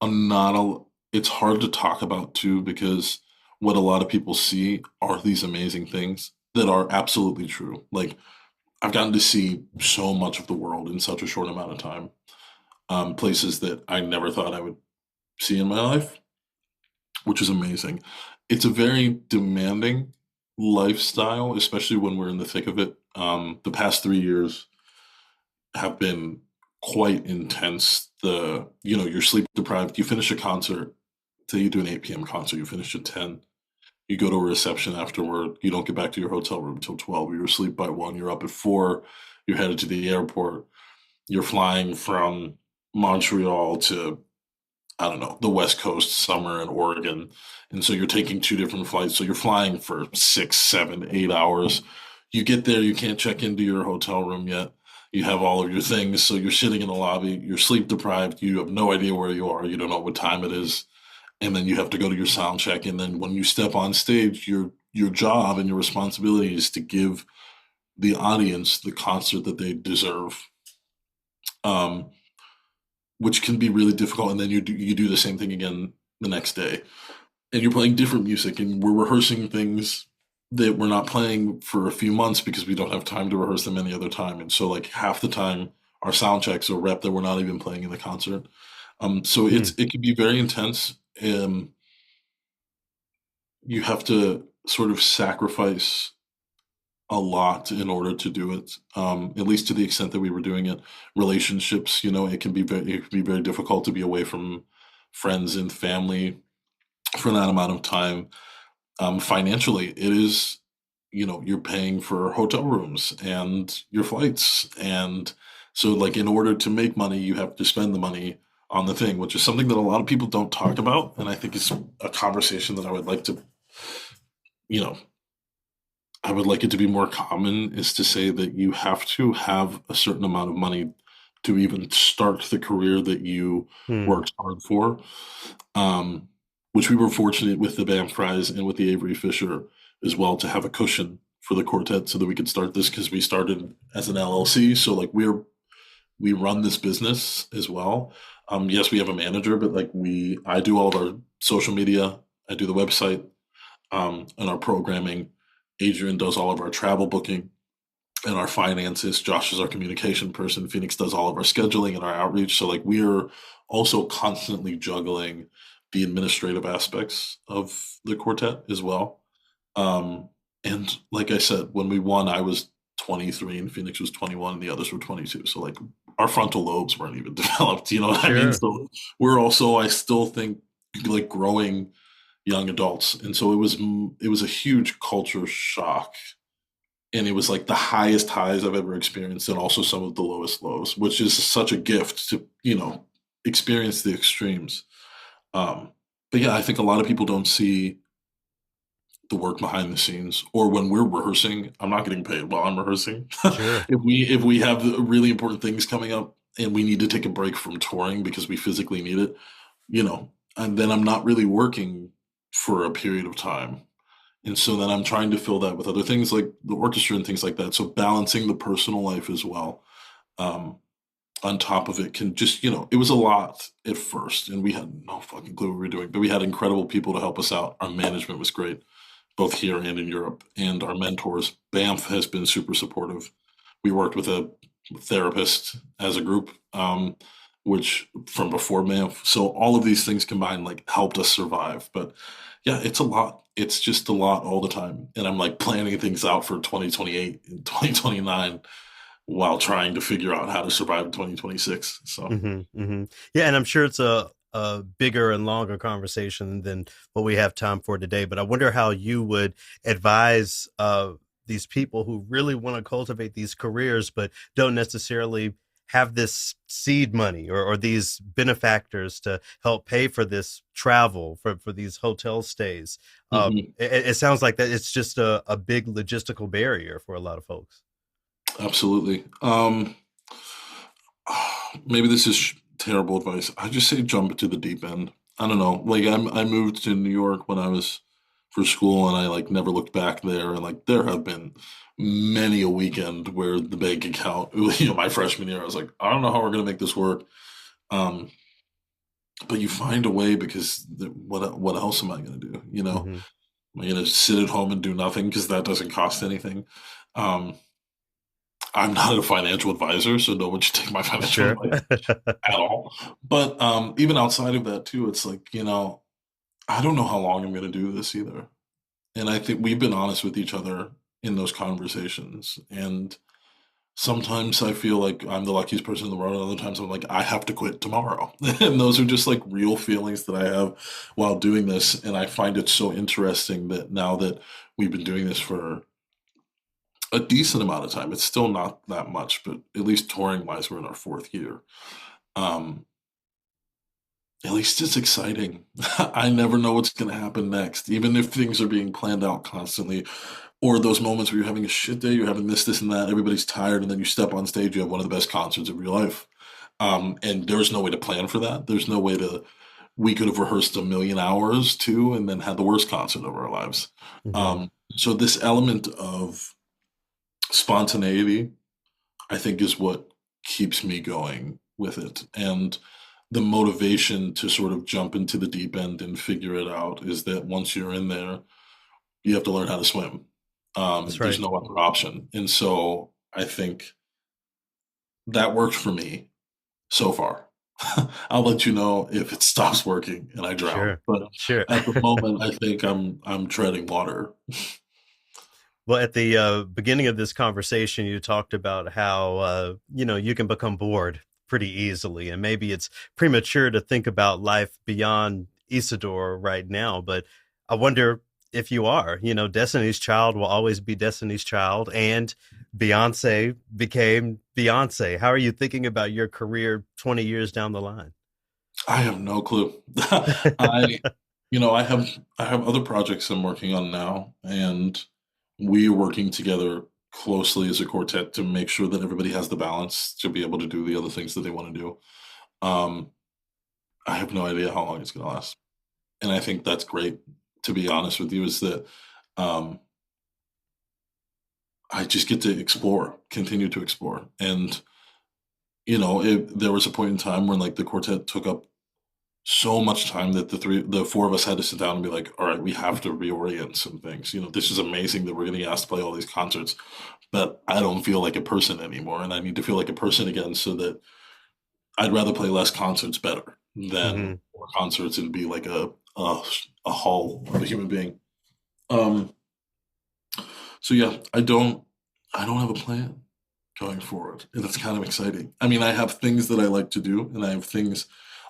S2: I'm not a, it's hard to talk about too because what a lot of people see are these amazing things that are absolutely true. Like I've gotten to see so much of the world in such a short amount of time. Places that I never thought I would see in my life, which is amazing. It's a very demanding lifestyle, especially when we're in the thick of it. The past 3 years have been quite intense. You're sleep deprived. You finish a concert, say you do an 8 p.m. concert, you finish at 10. You go to a reception afterward. You don't get back to your hotel room until 12. You're asleep by 1. You're up at 4. You're headed to the airport. You're flying from Montreal to, I don't know, the West Coast, somewhere in Oregon. And so you're taking 2 different flights. So you're flying for 6, 7, 8 hours. You get there, you can't check into your hotel room yet. You have all of your things. So you're sitting in the lobby, you're sleep deprived, you have no idea where you are, you don't know what time it is. And then you have to go to your sound check. And then when you step on stage, your job and your responsibility is to give the audience the concert that they deserve. Um, which can be really difficult. And then you do the same thing again the next day, and you're playing different music, and we're rehearsing things that we're not playing for a few months because we don't have time to rehearse them any other time. And so like half the time our sound checks are rep that we're not even playing in the concert. So
S1: Hmm.
S2: it can be very intense. You have to sort of sacrifice a lot in order to do it. At least to the extent that we were doing it. Relationships, it can be very difficult to be away from friends and family for that amount of time. Financially, it is, you're paying for hotel rooms and your flights, and so like in order to make money, you have to spend the money on the thing, which is something that a lot of people don't talk about, and I think it's a conversation that you know, I would like it to be more common, is to say that you have to have a certain amount of money to even start the career that you
S1: Hmm.
S2: worked hard for. Um, which we were fortunate with the Banff Prize and with the Avery Fisher as well to have a cushion for the quartet so that we could start this because we started as an LLC. So like we run this business as well. Yes, we have a manager, but like I do all of our social media, I do the website, and our programming. Adrian does all of our travel booking and our finances. Josh is our communication person. Phoenix does all of our scheduling and our outreach. So like we're also constantly juggling the administrative aspects of the quartet as well. Um, and like I said, when we won, I was 23 and Phoenix was 21 and the others were 22. So like our frontal lobes weren't even developed, you know what I mean?
S1: Sure.
S2: So we're also, I still think, like growing young adults. And so it was a huge culture shock, and it was like the highest highs I've ever experienced, and also some of the lowest lows, which is such a gift to experience the extremes. Um, but yeah, I think a lot of people don't see the work behind the scenes, or when we're rehearsing, I'm not getting paid while I'm rehearsing.
S1: Sure.
S2: If we have really important things coming up and we need to take a break from touring because we physically need it, and then I'm not really working for a period of time. And so then I'm trying to fill that with other things like the orchestra and things like that. So balancing the personal life as well. Um, on top of it can just, it was a lot at first and we had no fucking clue what we were doing, but we had incredible people to help us out. Our management was great, both here and in Europe. And our mentors, Banff has been super supportive. We worked with a therapist as a group, which from before Banff. So all of these things combined like helped us survive. But yeah, it's a lot. It's just a lot all the time. And I'm like planning things out for 2028 and 2029 while trying to figure out how to survive in 2026. So,
S1: Yeah, and I'm sure it's a bigger and longer conversation than what we have time for today. But I wonder how you would advise these people who really want to cultivate these careers, but don't necessarily have this seed money or these benefactors to help pay for this travel for these hotel stays.
S2: mhm,
S1: It sounds like that it's just a big logistical barrier for a lot of folks.
S2: absolutely. Maybe this is terrible advice. I just say jump into the deep end. I don't know. Like I moved to New York when I was for school, and I like never looked back there. And like there have been many a weekend where the bank account, my freshman year, I was like, I don't know how we're gonna make this work. Um, but you find a way because what else am I gonna do?
S1: Hmm.
S2: Am I gonna sit at home and do nothing because that doesn't cost anything? Um, I'm not a financial advisor, so no one should take my financial
S1: Sure.
S2: advice at all. But even outside of that too, it's like, I don't know how long I'm going to do this either. And I think we've been honest with each other in those conversations. And sometimes I feel like I'm the luckiest person in the world. And other times I'm like, I have to quit tomorrow. And those are just like real feelings that I have while doing this. And I find it so interesting that now that we've been doing this for a decent amount of time, it's still not that much, but at least touring wise, we're in our fourth year. Um, At least it's exciting. I never know what's going to happen next, even if things are being planned out constantly, or those moments where you're having a shit day, you're having this, and that, everybody's tired, and then you step on stage, you have one of the best concerts of your life. And there's no way to plan for that. There's no way to, we could have rehearsed a million hours too, and then had the worst concert of our lives.
S1: Hmm.
S2: So this element of spontaneity, I think, is what keeps me going with it. And the motivation to sort of jump into the deep end and figure it out is that once you're in there, you have to learn how to swim.
S1: That's
S2: There's
S1: right.
S2: no other option. And so I think that worked for me so far. I'll let you know if it stops working and I drown.
S1: Sure.
S2: But
S1: Sure.
S2: at the moment, I think I'm treading water.
S1: Well, at the beginning of this conversation, you talked about how you can become bored pretty easily, and maybe it's premature to think about life beyond Isidore right now. But I wonder if you are. Destiny's Child will always be Destiny's Child, and Beyonce became Beyonce. How are you thinking about your career 20 years down the line?
S2: I have no clue. I, I have other projects I'm working on now, and we are working together closely as a quartet to make sure that everybody has the balance to be able to do the other things that they want to do. Um, I have no idea how long it's going to last, and I think that's great. To be honest with you, is that um, I just get to explore, continue to explore, and there was a point in time when like the quartet took up so much time that the four of us had to sit down and be like, all right, we have to reorient some things. This is amazing that we're getting asked to play all these concerts, but I don't feel like a person anymore. And I need to feel like a person again so that I'd rather play less concerts better than
S1: Hmm.
S2: more concerts and be like a hull of a human being. Um, so yeah, I don't have a plan going forward. And that's kind of exciting. I mean, I have things that I like to do, and I have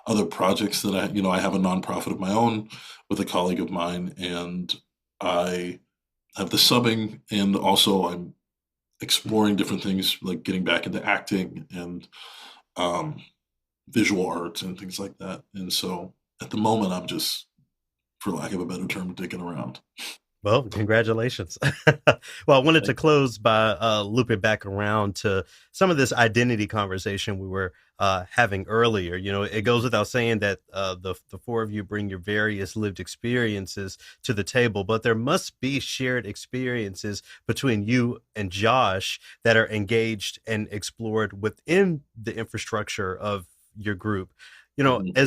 S2: other projects that I have a nonprofit of my own with a colleague of mine, and I have the subbing, and also I'm exploring different things like getting back into acting and um, visual arts and things like that. And so at the moment, I'm just, for lack of a better term, dicking around.
S1: Well, congratulations. Well, I wanted to close by looping back around to some of this identity conversation we were having earlier. You know, it goes without saying that the four of you bring your various lived experiences to the table, but there must be shared experiences between you and Josh that are engaged and explored within the infrastructure of your group. You know,
S2: Mhm.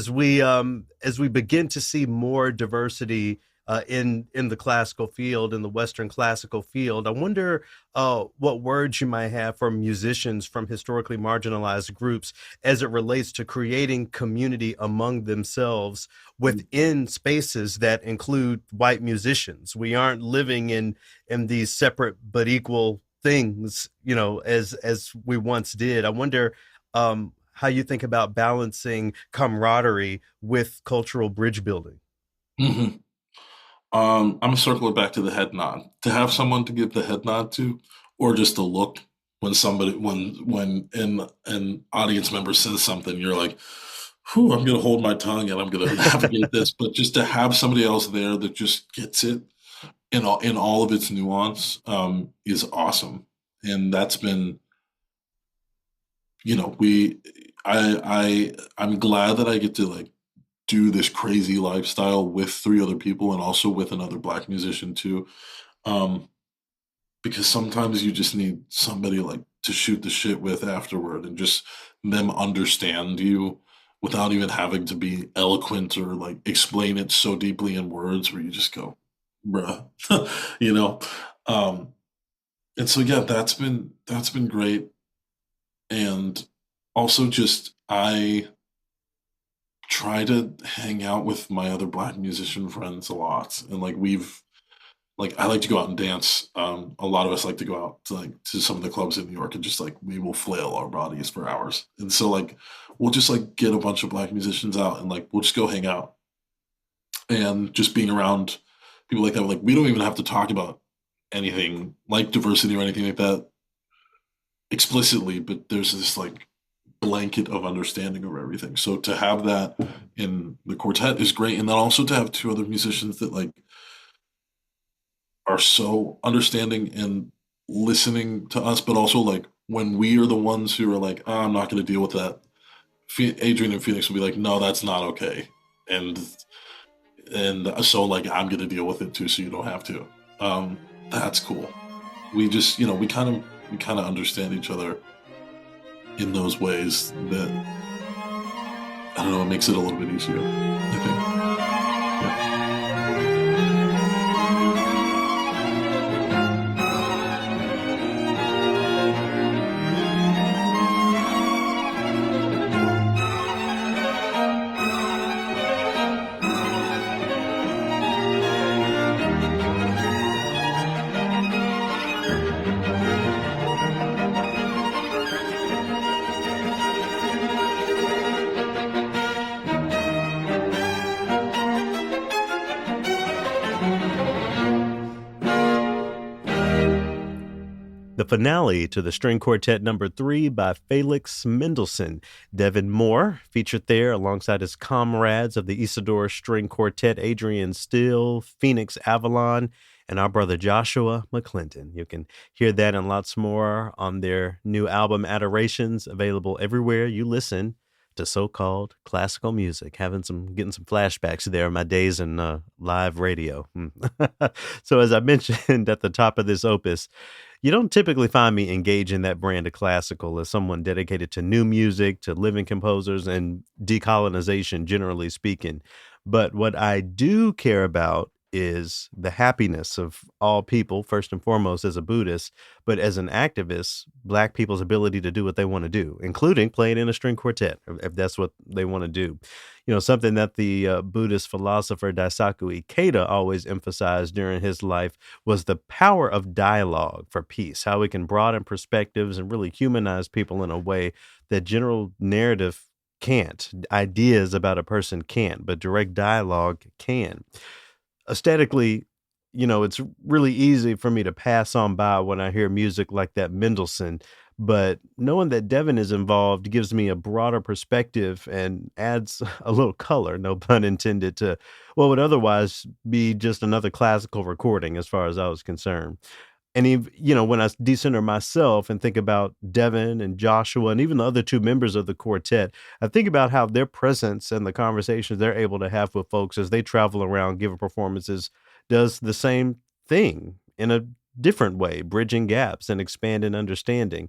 S1: as we begin to see more diversity in the classical field, in the Western classical field. I wonder what words you might have for musicians from historically marginalized groups as it relates to creating community among themselves within spaces that include white musicians. We aren't living in these separate but equal things, you know, as we once did. I wonder how you think about balancing camaraderie with cultural bridge building.
S2: Mhm. I'm gonna circle it back to the head nod. To have someone to give the head nod to, or just a look when when an audience member says something, you're like, "Whew, I'm gonna hold my tongue and I'm gonna navigate this." But just to have somebody else there that just gets it in all of its nuance, is awesome. And that's been, you know, I'm glad that I get to like do this crazy lifestyle with three other people and also with another black musician too. Um, because sometimes you just need somebody like to shoot the shit with afterward and just them understand you without even having to be eloquent or like explain it so deeply in words where you just go, bruh, you know? Um, and so yeah, that's been great. And also just I try to hang out with my other black musician friends a lot. And like I like to go out and dance. A lot of us like to go out to like to some of the clubs in New York and just like we will flail our bodies for hours. And so like we'll just like get a bunch of black musicians out and like we'll just go hang out. And just being around people like that, like we don't even have to talk about anything like diversity or anything like that explicitly, but there's this like blanket of understanding of everything. So to have that in the quartet is great. And then also to have two other musicians that like are so understanding and listening to us, but also like when we are the ones who are like, "Ah, I'm not going to deal with that. Adrian and Phoenix will be like, no, that's not okay. And so like I'm going to deal with it too, so you don't have to. That's cool. We just, you know, we kind of understand each other in those ways that I don't know, it makes it a little bit easier, I think. Yeah.
S1: The finale to the String Quartet number 3 by Felix Mendelssohn. Devin Moore featured there alongside his comrades of the Isidore String Quartet, Adrian Steele, Phoenix Avalon, and our brother Joshua McClinton. You can hear that and lots more on their new album Adorations, available everywhere you listen to so-called classical music. Getting some flashbacks there, my days in live radio. So as I mentioned at the top of this opus, you don't typically find me engage in that brand of classical as someone dedicated to new music, to living composers, and decolonization, generally speaking. But what I do care about is the happiness of all people, first and foremost, as a Buddhist, but as an activist, Black people's ability to do what they want to do, including playing in a string quartet, if that's what they want to do. You know, something that the Buddhist philosopher Daisaku Ikeda always emphasized during his life was the power of dialogue for peace, how we can broaden perspectives and really humanize people in a way that general narrative can't. Ideas about a person can't, but direct dialogue can. Aesthetically, you know, it's really easy for me to pass on by when I hear music like that Mendelssohn, But knowing that Devin is involved gives me a broader perspective and adds a little color, no pun intended, to what would otherwise be just another classical recording as far as I was concerned. And when I decenter myself and think about Devin and Joshua and even the other two members of the quartet, I think about how their presence and the conversations they're able to have with folks as they travel around giving performances does the same thing in a different way, bridging gaps and expanding understanding.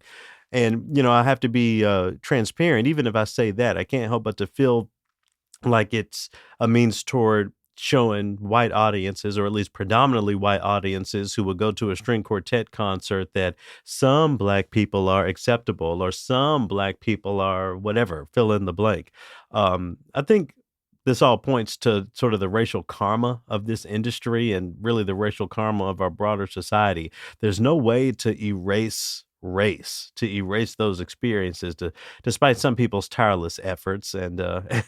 S1: And, I have to be transparent. Even if I say that, I can't help but to feel like it's a means toward showing white audiences, or at least predominantly white audiences who would go to a string quartet concert, that some black people are acceptable or some black people are whatever, fill in the blank. I think this all points to sort of the racial karma of this industry and really the racial karma of our broader society. There's no way to erase race, to erase those experiences, despite some people's tireless efforts. And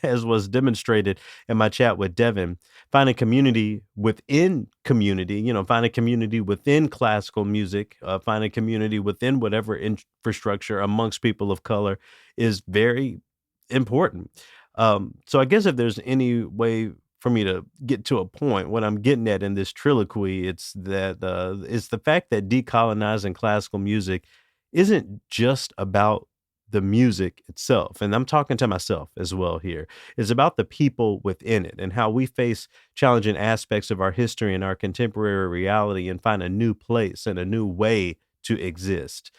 S1: as was demonstrated in my chat with Devin, finding community within community, finding community within classical music, finding community within whatever infrastructure amongst people of color is very important. So I guess if there's any way for me to get to a point, what I'm getting at in this triloquy, it's the fact that decolonizing classical music isn't just about the music itself. And I'm talking to myself as well here. It's about the people within it and how we face challenging aspects of our history and our contemporary reality and find a new place and a new way to exist.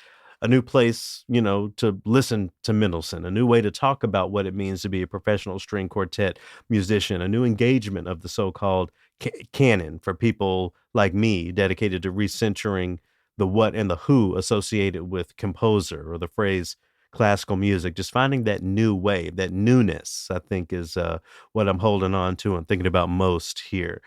S1: A new place, to listen to Mendelssohn, a new way to talk about what it means to be a professional string quartet musician, a new engagement of the so-called canon for people like me, dedicated to recentering the what and the who associated with composer or the phrase classical music. Just finding that new way, that newness, I think is what I'm holding on to and thinking about most here.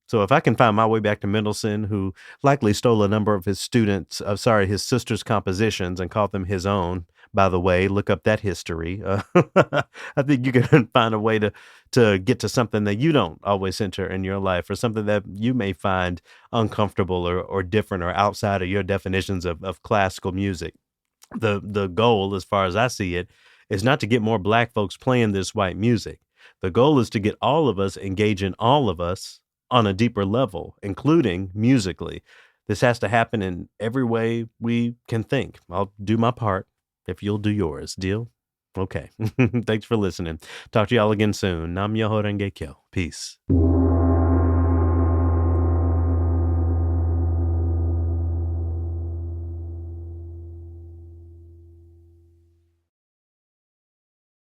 S1: So if I can find my way back to Mendelssohn, who likely stole a number of his sister's compositions and called them his own. By the way, look up that history. I think you can find a way to get to something that you don't always enter in your life, or something that you may find uncomfortable or different or outside of your definitions of classical music. The goal, as far as I see it, is not to get more black folks playing this white music. The goal is to get all of us engaging all of us on a deeper level, including musically. This has to happen in every way we can think. I'll do my part if you'll do yours. Deal? Okay. Thanks for listening. Talk to y'all again soon. Nam myoho renge kyo. Peace.